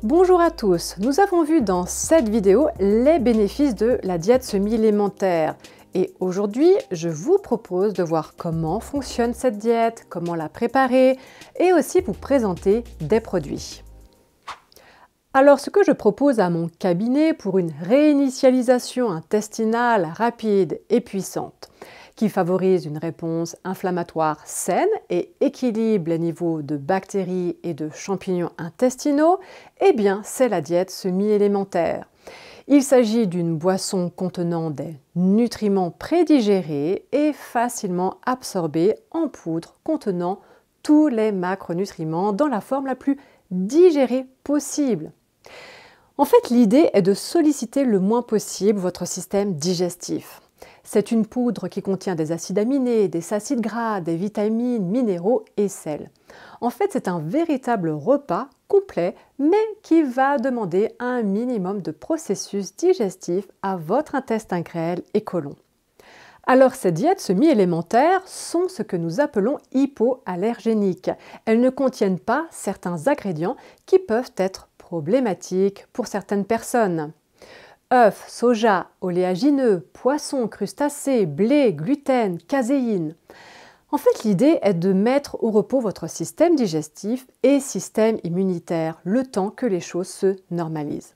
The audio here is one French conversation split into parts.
Bonjour à tous, nous avons vu dans cette vidéo les bénéfices de la diète semi-élémentaire. Et aujourd'hui, je vous propose de voir comment fonctionne cette diète, comment la préparer et aussi vous présenter des produits. Alors ce que je propose à mon cabinet pour une réinitialisation intestinale rapide et puissante, qui favorise une réponse inflammatoire saine et équilibre les niveaux de bactéries et de champignons intestinaux, eh bien c'est la diète semi-élémentaire. Il s'agit d'une boisson contenant des nutriments prédigérés et facilement absorbés en poudre contenant tous les macronutriments dans la forme la plus digérée possible. En fait, l'idée est de solliciter le moins possible votre système digestif. C'est une poudre qui contient des acides aminés, des acides gras, des vitamines, minéraux et sel. En fait, c'est un véritable repas complet, mais qui va demander un minimum de processus digestif à votre intestin grêle et côlon. Alors, ces diètes semi-élémentaires sont ce que nous appelons hypoallergéniques. Elles ne contiennent pas certains ingrédients qui peuvent être problématiques pour certaines personnes. Œufs, soja, oléagineux, poissons, crustacés, blé, gluten, caséine. En fait, l'idée est de mettre au repos votre système digestif et système immunitaire, le temps que les choses se normalisent.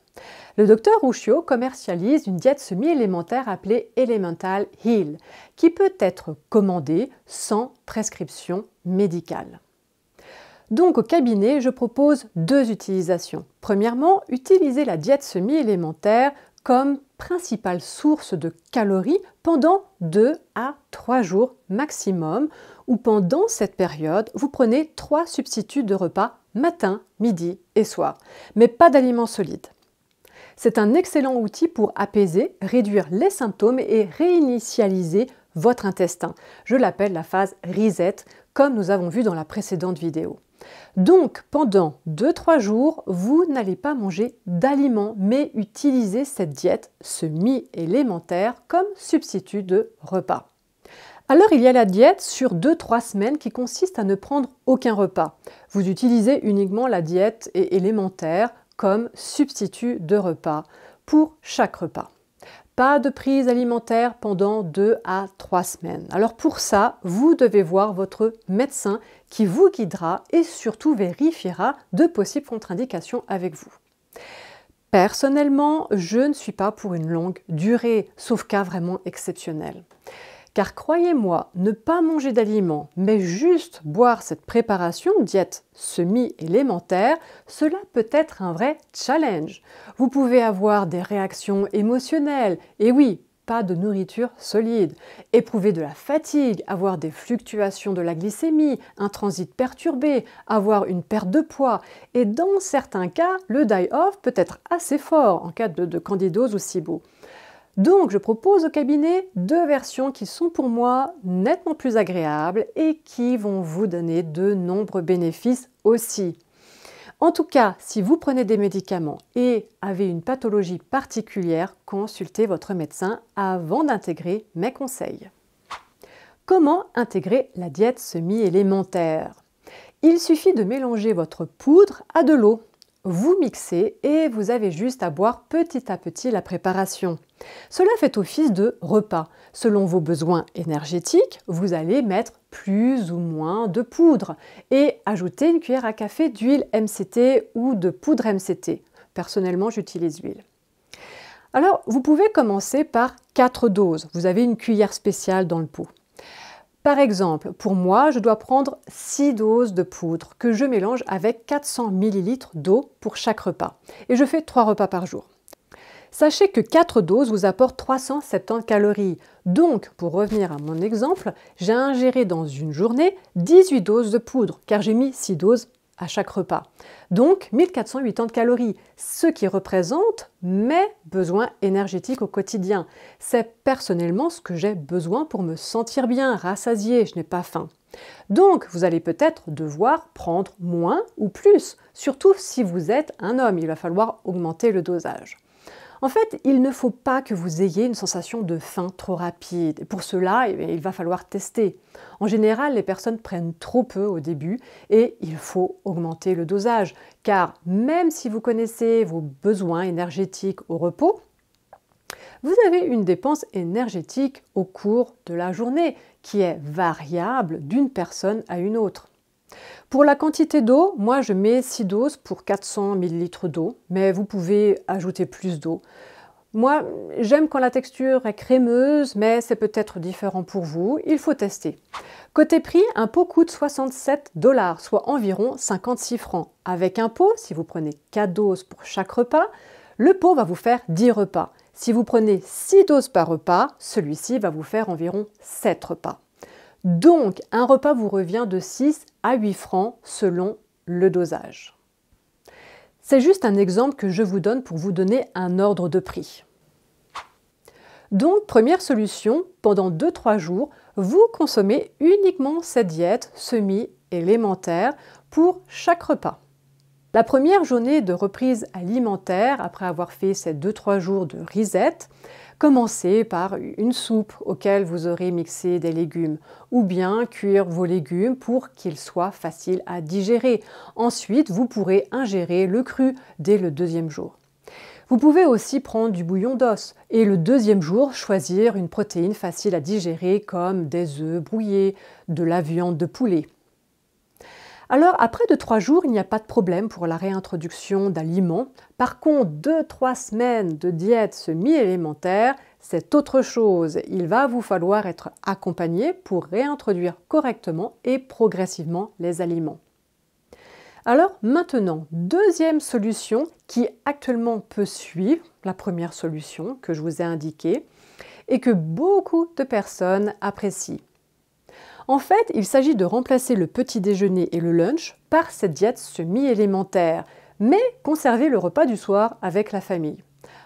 Le docteur Ushio commercialise une diète semi-élémentaire appelée Elemental Heal, qui peut être commandée sans prescription médicale. Donc au cabinet, je propose deux utilisations. Premièrement, utilisez la diète semi-élémentaire comme principale source de calories pendant 2 à 3 jours maximum, ou pendant cette période, vous prenez 3 substituts de repas matin, midi et soir, mais pas d'aliments solides. C'est un excellent outil pour apaiser, réduire les symptômes et réinitialiser votre intestin. Je l'appelle la phase reset, comme nous avons vu dans la précédente vidéo. Donc, pendant 2-3 jours, vous n'allez pas manger d'aliments, mais utiliser cette diète semi-élémentaire comme substitut de repas. Alors, il y a la diète sur 2-3 semaines qui consiste à ne prendre aucun repas. Vous utilisez uniquement la diète élémentaire comme substitut de repas pour chaque repas. Pas de prise alimentaire pendant 2 à 3 semaines. Alors pour ça, vous devez voir votre médecin qui vous guidera et surtout vérifiera de possibles contre-indications avec vous. Personnellement, je ne suis pas pour une longue durée, sauf cas vraiment exceptionnel. Car croyez-moi, ne pas manger d'aliments, mais juste boire cette préparation diète semi-élémentaire, cela peut être un vrai challenge. Vous pouvez avoir des réactions émotionnelles, et oui, pas de nourriture solide, éprouver de la fatigue, avoir des fluctuations de la glycémie, un transit perturbé, avoir une perte de poids, et dans certains cas, le die-off peut être assez fort en cas de candidose ou SIBO. Donc, je propose au cabinet 2 versions qui sont pour moi nettement plus agréables et qui vont vous donner de nombreux bénéfices aussi. En tout cas, si vous prenez des médicaments et avez une pathologie particulière, consultez votre médecin avant d'intégrer mes conseils. Comment intégrer la diète semi-élémentaire? Il suffit de mélanger votre poudre à de l'eau. Vous mixez et vous avez juste à boire petit à petit la préparation. Cela fait office de repas. Selon vos besoins énergétiques, vous allez mettre plus ou moins de poudre et ajouter une cuillère à café d'huile MCT ou de poudre MCT. Personnellement, j'utilise l'huile. Alors, vous pouvez commencer par 4 doses. Vous avez une cuillère spéciale dans le pot. Par exemple, pour moi, je dois prendre 6 doses de poudre que je mélange avec 400 ml d'eau pour chaque repas. Et je fais 3 repas par jour. Sachez que 4 doses vous apportent 370 calories. Donc, pour revenir à mon exemple, j'ai ingéré dans une journée 18 doses de poudre, car j'ai mis 6 doses à chaque repas. Donc, 1480 calories, ce qui représente mes besoins énergétiques au quotidien. C'est personnellement ce que j'ai besoin pour me sentir bien, rassasiée, je n'ai pas faim. Donc, vous allez peut-être devoir prendre moins ou plus, surtout si vous êtes un homme, il va falloir augmenter le dosage. En fait, il ne faut pas que vous ayez une sensation de faim trop rapide. Pour cela, il va falloir tester. En général, les personnes prennent trop peu au début et il faut augmenter le dosage. Car même si vous connaissez vos besoins énergétiques au repos, vous avez une dépense énergétique au cours de la journée qui est variable d'une personne à une autre. Pour la quantité d'eau, moi je mets 6 doses pour 400 ml d'eau, mais vous pouvez ajouter plus d'eau. Moi, j'aime quand la texture est crémeuse, mais c'est peut-être différent pour vous, il faut tester. Côté prix, un pot coûte 67 $, soit environ 56 francs. Avec un pot, si vous prenez 4 doses pour chaque repas, le pot va vous faire 10 repas. Si vous prenez 6 doses par repas, celui-ci va vous faire environ 7 repas. Donc, un repas vous revient de 6 à 8 francs selon le dosage. C'est juste un exemple que je vous donne pour vous donner un ordre de prix. Donc, première solution, pendant 2-3 jours, vous consommez uniquement cette diète semi-élémentaire pour chaque repas. La première journée de reprise alimentaire, après avoir fait ces 2-3 jours de reset, commencez par une soupe auquel vous aurez mixé des légumes ou bien cuire vos légumes pour qu'ils soient faciles à digérer. Ensuite, vous pourrez ingérer le cru dès le 2e jour. Vous pouvez aussi prendre du bouillon d'os et le 2e jour choisir une protéine facile à digérer comme des œufs brouillés, de la viande de poulet. Alors, après 2-3 jours, il n'y a pas de problème pour la réintroduction d'aliments. Par contre, 2-3 semaines de diète semi-élémentaire, c'est autre chose. Il va vous falloir être accompagné pour réintroduire correctement et progressivement les aliments. Alors maintenant, deuxième solution qui actuellement peut suivre la première solution que je vous ai indiquée et que beaucoup de personnes apprécient. En fait, il s'agit de remplacer le petit déjeuner et le lunch par cette diète semi-élémentaire, mais conserver le repas du soir avec la famille.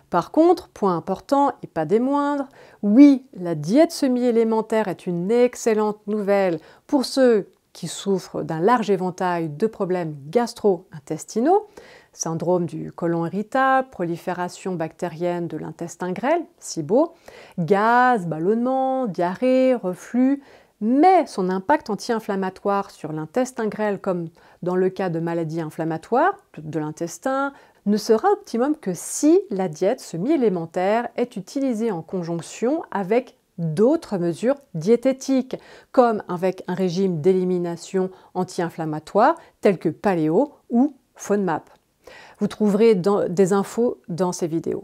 Par contre, point important et pas des moindres, oui, la diète semi-élémentaire est une excellente nouvelle pour ceux qui souffrent d'un large éventail de problèmes gastro-intestinaux, syndrome du côlon irritable, prolifération bactérienne de l'intestin grêle, SIBO, gaz, ballonnement, diarrhée, reflux, mais son impact anti-inflammatoire sur l'intestin grêle, comme dans le cas de maladies inflammatoires de l'intestin, ne sera optimum que si la diète semi-élémentaire est utilisée en conjonction avec d'autres mesures diététiques, comme avec un régime d'élimination anti-inflammatoire tel que Paléo ou FODMAP. Vous trouverez des infos dans ces vidéos.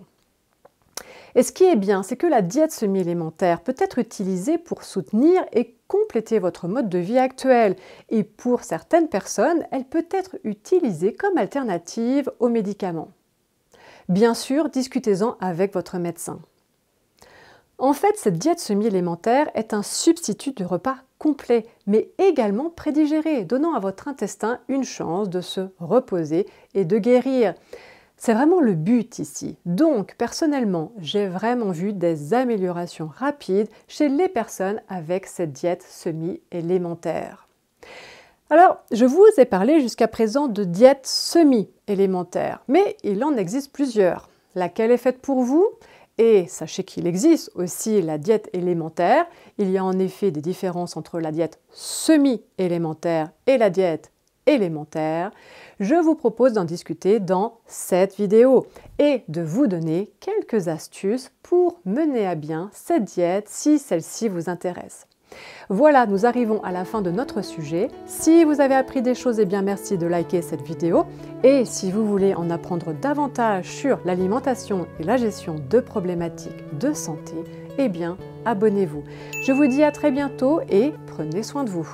Et ce qui est bien, c'est que la diète semi-élémentaire peut être utilisée pour soutenir et compléter votre mode de vie actuel. Et pour certaines personnes, elle peut être utilisée comme alternative aux médicaments. Bien sûr, discutez-en avec votre médecin. En fait, cette diète semi-élémentaire est un substitut du repas complet, mais également prédigéré, donnant à votre intestin une chance de se reposer et de guérir. C'est vraiment le but ici. Donc, personnellement, j'ai vraiment vu des améliorations rapides chez les personnes avec cette diète semi-élémentaire. Alors, je vous ai parlé jusqu'à présent de diète semi-élémentaire, mais il en existe plusieurs. Laquelle est faite pour vous ? Et sachez qu'il existe aussi la diète élémentaire. Il y a en effet des différences entre la diète semi-élémentaire et la diète élémentaire. Je vous propose d'en discuter dans cette vidéo et de vous donner quelques astuces pour mener à bien cette diète si celle-ci vous intéresse. Voilà, nous arrivons à la fin de notre sujet. Si vous avez appris des choses, eh bien merci de liker cette vidéo. Et si vous voulez en apprendre davantage sur l'alimentation et la gestion de problématiques de santé, eh bien abonnez-vous. Je vous dis à très bientôt et prenez soin de vous.